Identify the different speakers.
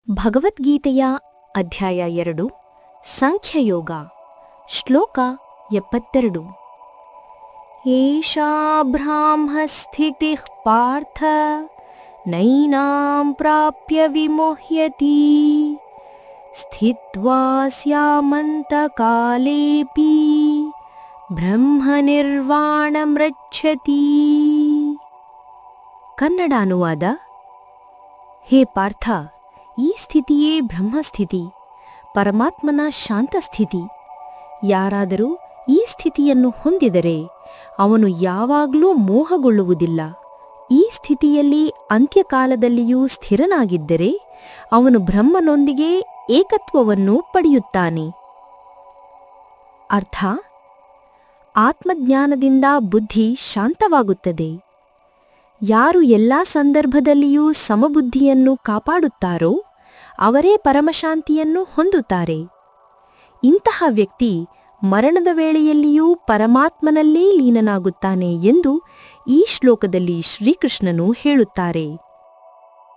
Speaker 1: ಭಗವದ್ಗೀತೆಯ ಅಧ್ಯಾಯ 2 ಸಾಂಖ್ಯಯೋಗ ಶ್ಲೋಕ 72 ಏಷಾ ಬ್ರಾಹ್ಮಸ್ಥಿತಿಃ ಪಾರ್ಥ ನೈನಾಂ ಪ್ರಾಪ್ಯ ವಿಮುಹ್ಯತಿ ಸ್ಥಿತ್ವಾ ಸ್ಯಾಮಂತಕಾಲೇಪಿ ಬ್ರಹ್ಮನಿರ್ವಾಣಮೃಚ್ಛತಿ. ಕನ್ನಡ ಅನುವಾದ: ಹೇ ಪಾರ್ಥ, ಈ ಸ್ಥಿತಿಯೇ ಬ್ರಹ್ಮಸ್ಥಿತಿ, ಪರಮಾತ್ಮನ ಶಾಂತಸ್ಥಿತಿ. ಯಾರಾದರೂ ಈ ಸ್ಥಿತಿಯನ್ನು ಹೊಂದಿದರೆ ಅವನು ಯಾವಾಗಲೂ ಮೋಹಗೊಳ್ಳುವುದಿಲ್ಲ. ಈ ಸ್ಥಿತಿಯಲ್ಲಿ ಅಂತ್ಯಕಾಲದಲ್ಲಿಯೂ ಸ್ಥಿರನಾಗಿದ್ದರೆ ಅವನು ಬ್ರಹ್ಮನೊಂದಿಗೆ ಏಕತ್ವವನ್ನು ಪಡೆಯುತ್ತಾನೆ. ಅರ್ಥ: ಆತ್ಮಜ್ಞಾನದಿಂದ ಬುದ್ಧಿ ಶಾಂತವಾಗುತ್ತದೆ. ಯಾರು ಎಲ್ಲಾ ಸಂದರ್ಭದಲ್ಲಿಯೂ ಸಮಬುದ್ಧಿಯನ್ನು ಕಾಪಾಡುತ್ತಾರೋ ಅವರೇ ಪರಮಶಾಂತಿಯನ್ನು ಹೊಂದುತ್ತಾರೆ. ಇಂತಹ ವ್ಯಕ್ತಿ ಮರಣದ ವೇಳೆಯಲ್ಲಿಯೂ ಪರಮಾತ್ಮನಲ್ಲೇ ಲೀನನಾಗುತ್ತಾನೆ ಎಂದು ಈ ಶ್ಲೋಕದಲ್ಲಿ ಶ್ರೀಕೃಷ್ಣನು ಹೇಳುತ್ತಾರೆ.